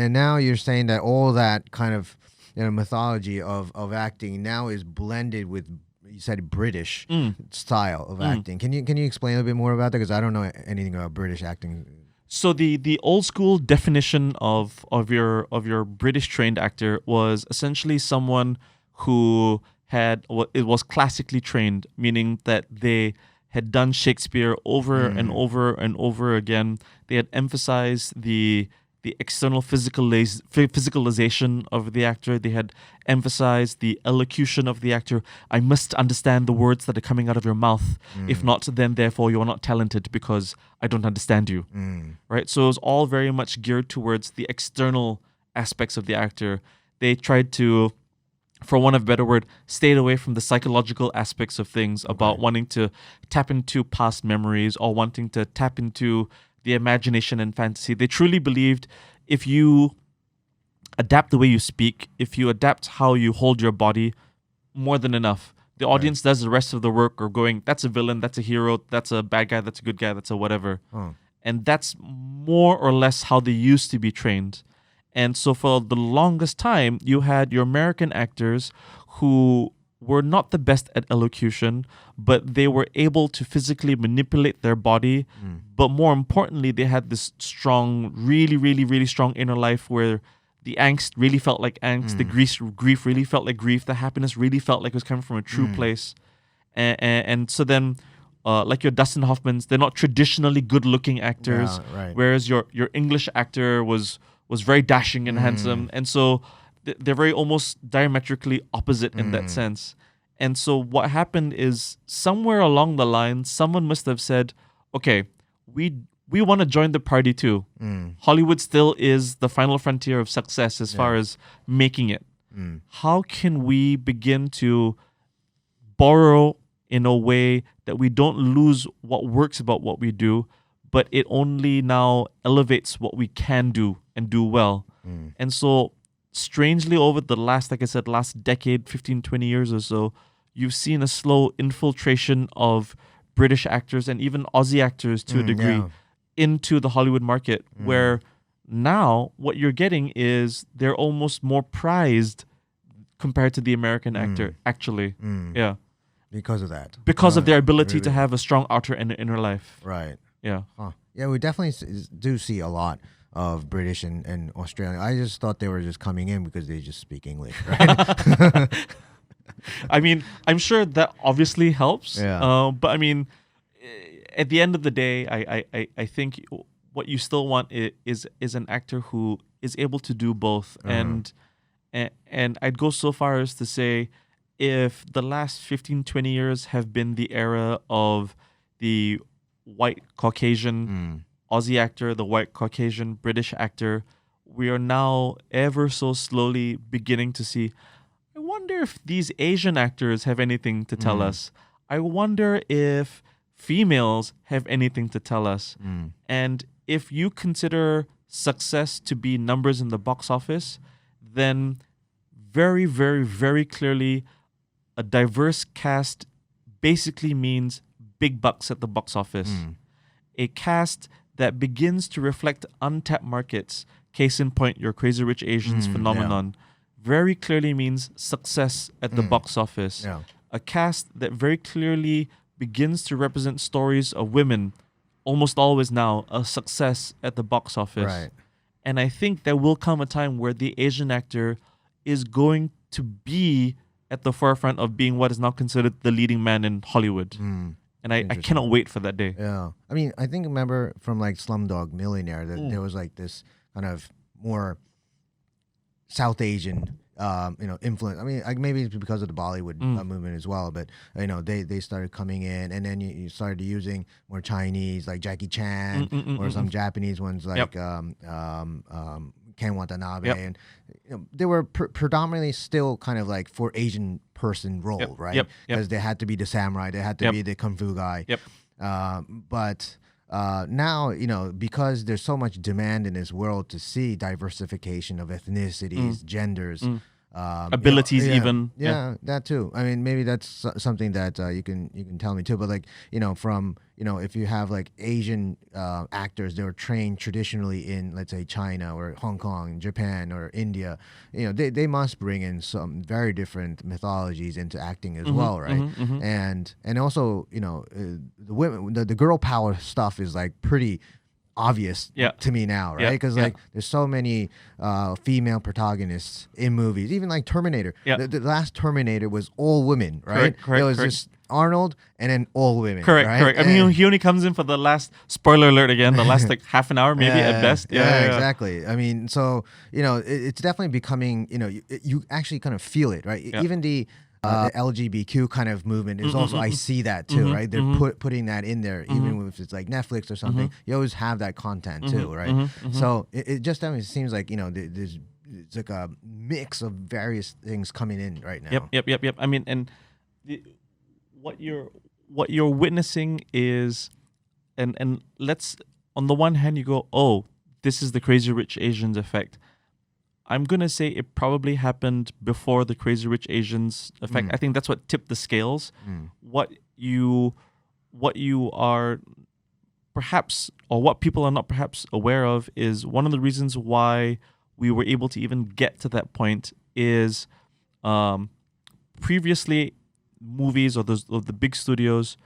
And now you're saying that all that kind of mythology of acting now is blended with, you said, British style of acting. Can you explain a little bit more about that? Because I don't know anything about British acting. So the old school definition of your British trained actor was essentially someone who it was classically trained, meaning that they had done Shakespeare over and over and over again. They had emphasized the external physicalization of the actor. They had emphasized the elocution of the actor. I must understand the words that are coming out of your mouth. If not, then therefore you are not talented because I don't understand you. Right? So it was all very much geared towards the external aspects of the actor. They tried to, for want of a better word, stayed away from the psychological aspects of things about wanting to tap into past memories or wanting to tap into the imagination and fantasy. They truly believed if you adapt the way you speak, if you adapt how you hold your body, more than enough. The audience does the rest of the work, or going, that's a villain, that's a hero, that's a bad guy, that's a good guy, that's a whatever. And that's more or less how they used to be trained. And so for the longest time, you had your American actors who were not the best at elocution, but they were able to physically manipulate their body. But more importantly, they had this strong, really, really, really strong inner life where the angst really felt like angst, the grief really felt like grief, the happiness really felt like it was coming from a true place. And so then, like your Dustin Hoffmans, they're not traditionally good-looking actors, whereas your English actor was very dashing and handsome. And so they're very almost diametrically opposite in that sense. And so what happened is somewhere along the line, someone must have said, okay, we want to join the party too. Hollywood still is the final frontier of success as far as making it. How can we begin to borrow in a way that we don't lose what works about what we do, but it only now elevates what we can do and do well? And so strangely, over the last, like I said, last decade, 15, 20 years or so, you've seen a slow infiltration of British actors and even Aussie actors to a degree into the Hollywood market, where now what you're getting is they're almost more prized compared to the American actor, actually. Yeah. Because of that. Because of their ability to have a strong outer and inner life. Right. Yeah. Yeah, we definitely do see a lot of British and Australian. I just thought they were just coming in because they just speak English, right? I mean, I'm sure that obviously helps. Yeah. But I mean, at the end of the day, I think what you still want is an actor who is able to do both. And I'd go so far as to say, if the last 15, 20 years have been the era of the white Caucasian Aussie actor, the white Caucasian British actor, we are now ever so slowly beginning to see, I wonder if these Asian actors have anything to tell us. I wonder if females have anything to tell us. And if you consider success to be numbers in the box office, then very, very, very clearly a diverse cast basically means big bucks at the box office. A cast that begins to reflect untapped markets, case in point, your Crazy Rich Asians phenomenon, very clearly means success at the box office. A cast that very clearly begins to represent stories of women, almost always now, a success at the box office. Right. And I think there will come a time where the Asian actor is going to be at the forefront of being what is now considered the leading man in Hollywood. And I cannot wait for that day. Yeah. I mean, I think, remember from like Slumdog Millionaire that there was like this kind of more South Asian influence. I mean, maybe it's because of the Bollywood movement as well, but they started coming in, and then you started using more Chinese, like Jackie Chan, or some Japanese ones like Ken Watanabe, and they were predominantly still kind of like for Asian person role, right? Because they had to be the samurai, they had to be the kung fu guy. But now, because there's so much demand in this world to see diversification of ethnicities, genders, Abilities yeah, even. yeah, that too. I mean, maybe that's something that you can tell me too. But like, from if you have like Asian actors, they were trained traditionally in, let's say, China or Hong Kong, Japan or India. They must bring in some very different mythologies into acting as well, right? And also, the women, the girl power stuff is like pretty obvious to me now, right? Because like there's so many female protagonists in movies, even like Terminator. The last Terminator was all women, right? Correct, it was just Arnold and then all women. Correct, right? correct. I mean, he only comes in for the last, spoiler alert again, the last like half an hour maybe at best. Yeah, exactly. I mean, so it's definitely becoming, you actually kind of feel it, right? Even the LGBTQ kind of movement is also, I see that too, right? They're putting that in there, even if it's like Netflix or something. You always have that content too, right? So it just definitely seems like there's it's like a mix of various things coming in right now. Yep. I mean, and what you're witnessing is, and let's, on the one hand, you go, oh, this is the Crazy Rich Asians effect. I'm going to say it probably happened before the Crazy Rich Asians effect. I think that's what tipped the scales. What you are perhaps, or what people are not perhaps aware of, is one of the reasons why we were able to even get to that point is previously movies or the big studios,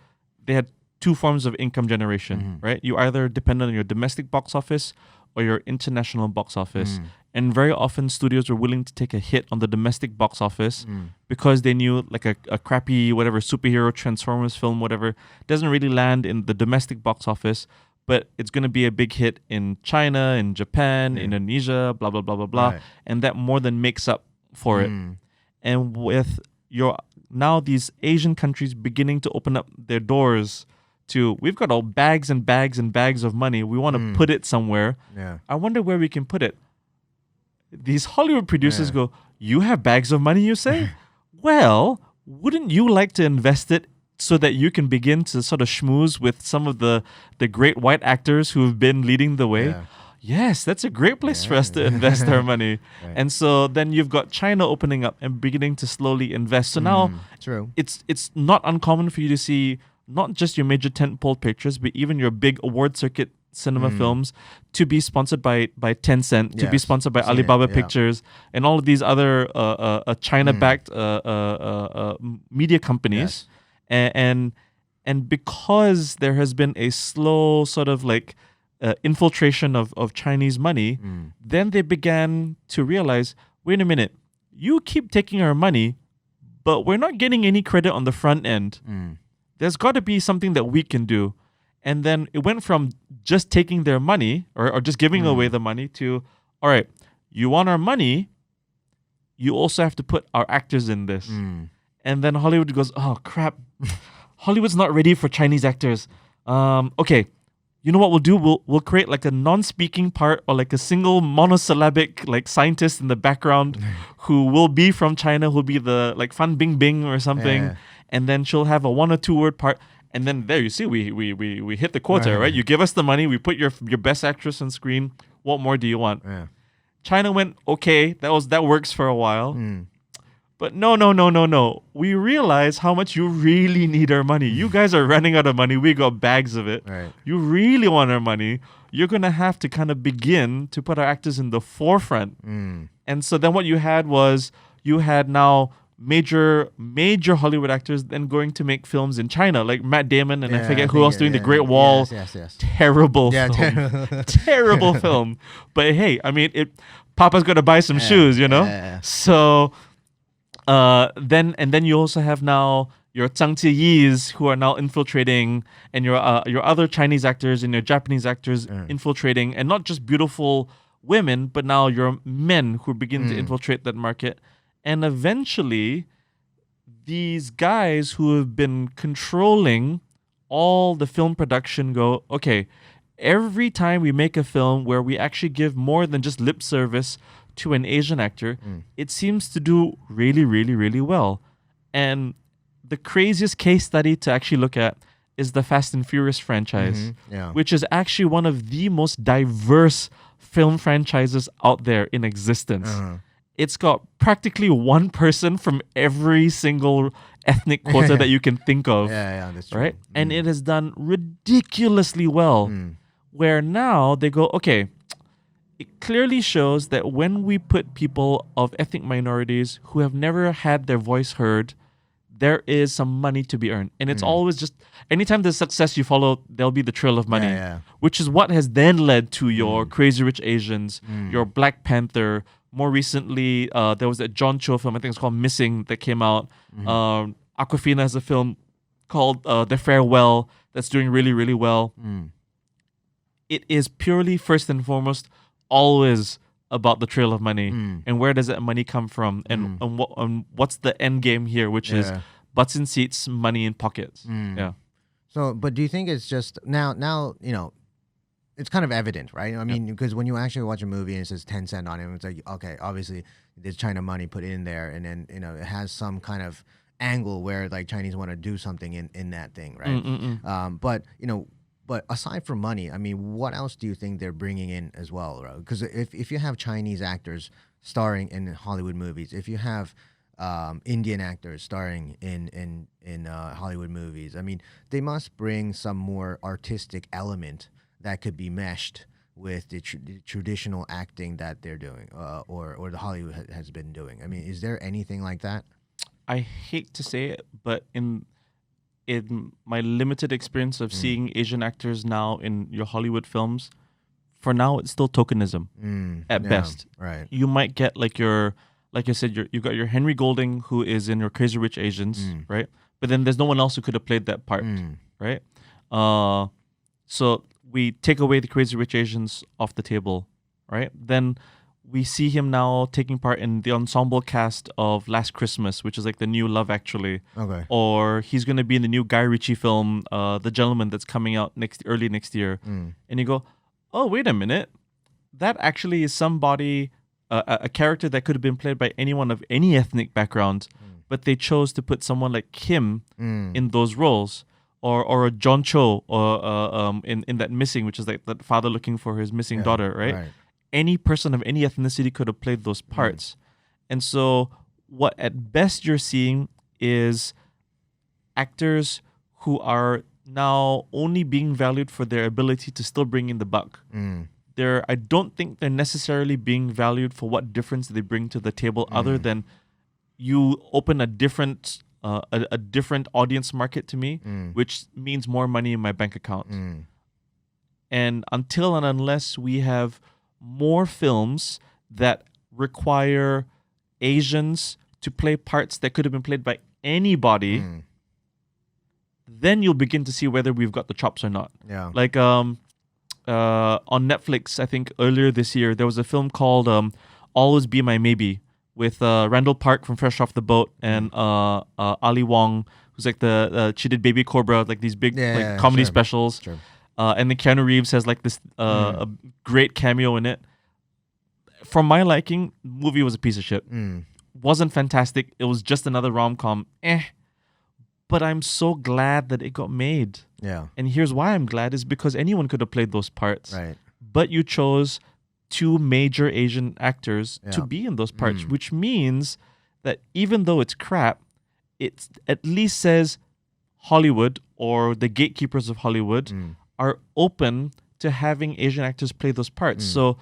they had two forms of income generation, right? You either depend on your domestic box office or your international box office. And very often studios were willing to take a hit on the domestic box office because they knew like a crappy whatever superhero Transformers film, whatever, doesn't really land in the domestic box office, but it's going to be a big hit in China, in Japan, Indonesia, blah, blah, blah, blah, blah. Right. And that more than makes up for it. And with now these Asian countries beginning to open up their doors to, we've got all bags and bags and bags of money. We want to put it somewhere. Yeah. I wonder where we can put it. These Hollywood producers go, you have bags of money, you say? Well, wouldn't you like to invest it so that you can begin to sort of schmooze with some of the great white actors who have been leading the way? Yeah. Yes, that's a great place for us to invest our money. Right. And so then you've got China opening up and beginning to slowly invest. So now True. it's not uncommon for you to see not just your major tentpole pictures, but even your big award circuit cinema films to be sponsored by Tencent, to be sponsored by Alibaba Pictures, and all of these other China-backed media companies. And because there has been a slow sort of like infiltration of Chinese money, then they began to realize, wait a minute, you keep taking our money, but we're not getting any credit on the front end. There's got to be something that we can do. And then it went from just taking their money or just giving away the money to, all right, you want our money, you also have to put our actors in this. And then Hollywood goes, oh, crap. Hollywood's not ready for Chinese actors. Okay, you know what we'll do? We'll create like a non-speaking part or like a single monosyllabic like scientist in the background who will be from China, who'll be the like Fan Bingbing or something. Yeah. And then she'll have a 1 or 2 word part. And then there you see, we hit the quota, right? You give us the money, we put your best actress on screen. What more do you want? Yeah. China went, okay, that works for a while. But no. We realize how much you really need our money. You guys are running out of money. We got bags of it. Right. You really want our money. You're going to have to kind of begin to put our actors in the forefront. And so then what you had was, you had now major Hollywood actors then going to make films in China, like Matt Damon and I forget who else doing The Great Wall. Yes. Terrible film. Terrible film. But hey, I mean, Papa's got to buy some shoes, you know? Yeah. So then you also have now your Zhang Ziyis who are now infiltrating, and your other Chinese actors and your Japanese actors infiltrating, and not just beautiful women, but now your men who begin to infiltrate that market. And eventually, these guys who have been controlling all the film production go, okay, every time we make a film where we actually give more than just lip service to an Asian actor, it seems to do really, really, really well. And the craziest case study to actually look at is the Fast and Furious franchise, which is actually one of the most diverse film franchises out there in existence. it's got practically one person from every single ethnic quota that you can think of. Yeah, that's true. Right? And it has done ridiculously well. Where now they go, okay, it clearly shows that when we put people of ethnic minorities who have never had their voice heard, there is some money to be earned. And it's always just, anytime there's success you follow, there'll be the trail of money, which is what has then led to your Crazy Rich Asians, your Black Panther. More recently, there was that John Cho film, I think it's called Missing, that came out. Aquafina has a film called The Farewell that's doing really, really well. It is purely, first and foremost, always about the trail of money and where does that money come from and what's the end game here, which is butts in seats, money in pockets. Yeah. So, but do you think it's just now, it's kind of evident, right? I mean, because when you actually watch a movie and it says 10 cent on it, it's like, okay, obviously there's China money put in there, and then, it has some kind of angle where like Chinese want to do something in that thing, right? But aside from money, I mean, what else do you think they're bringing in as well, right? Because if you have Chinese actors starring in Hollywood movies, if you have Indian actors starring in Hollywood movies, I mean, they must bring some more artistic element that could be meshed with the traditional acting that they're doing, or the Hollywood has been doing. I mean, is there anything like that? I hate to say it, but in my limited experience of seeing Asian actors now in your Hollywood films, for now it's still tokenism at best. Right. You might get like I said, you got your Henry Golding who is in your Crazy Rich Asians, right? But then there's no one else who could have played that part, right? So we take away the Crazy Rich Asians off the table, right? Then we see him now taking part in the ensemble cast of Last Christmas, which is like the new Love Actually. Okay. Or he's going to be in the new Guy Ritchie film, The Gentleman, that's coming out early next year. And you go, oh, wait a minute. That actually is somebody, a character that could have been played by anyone of any ethnic background, but they chose to put someone like him in those roles. Or a John Cho, or in that Missing, which is like that father looking for his missing daughter, right? Any person of any ethnicity could have played those parts. And so what at best you're seeing is actors who are now only being valued for their ability to still bring in the buck. I don't think they're necessarily being valued for what difference they bring to the table, other than you open a different audience market to me, which means more money in my bank account. And until and unless we have more films that require Asians to play parts that could have been played by anybody, then you'll begin to see whether we've got the chops or not. Yeah. Like on Netflix, I think earlier this year, there was a film called Always Be My Maybe with Randall Park from Fresh Off the Boat and Ali Wong, who's like she did Baby Cobra, like these big comedy specials. Sure. And then Keanu Reeves has like this a great cameo in it. For my liking, the movie was a piece of shit. Wasn't fantastic. It was just another rom-com. But I'm so glad that it got made. Yeah. And here's why I'm glad, is because anyone could have played those parts. Right. But you chose two major Asian actors to be in those parts, which means that even though it's crap, it at least says Hollywood, or the gatekeepers of Hollywood, are open to having Asian actors play those parts. So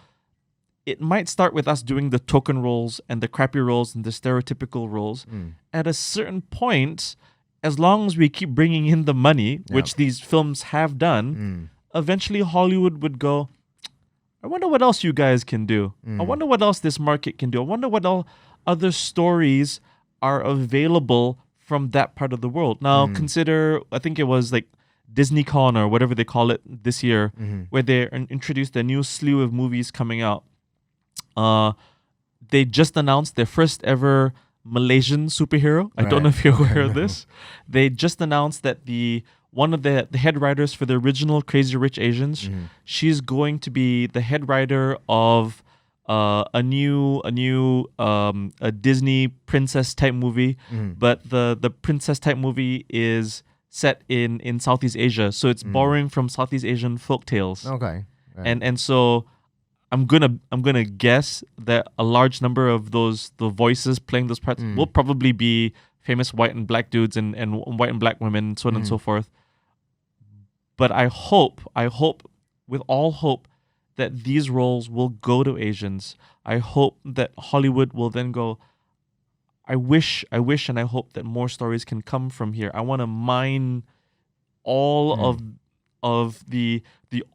it might start with us doing the token roles and the crappy roles and the stereotypical roles. At a certain point, as long as we keep bringing in the money, which these films have done, eventually Hollywood would go, I wonder what else you guys can do. I wonder what else this market can do. I wonder what other stories are available from that part of the world. Now, consider, I think it was like DisneyCon or whatever they call it this year, where they introduced a new slew of movies coming out. They just announced their first ever Malaysian superhero. I don't know if you're aware of this. They just announced that one of the head writers for the original Crazy Rich Asians, she's going to be the head writer of a Disney princess type movie, but the princess type movie is set in Southeast Asia, so it's borrowing from Southeast Asian folk tales. Okay. Right. And so I'm gonna guess that a large number of the voices playing those parts will probably be famous white and black dudes and white and black women, so on and so forth. But I hope with all hope that these roles will go to Asians. I hope that Hollywood will then go, I wish and I hope that more stories can come from here. I want to mine all of the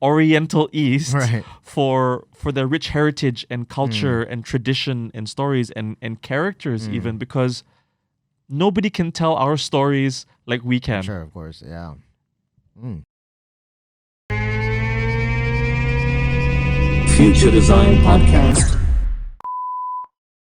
Oriental East for their rich heritage and culture and tradition and stories and characters even, because nobody can tell our stories like we can. Sure, of course, yeah. Future Design Podcast.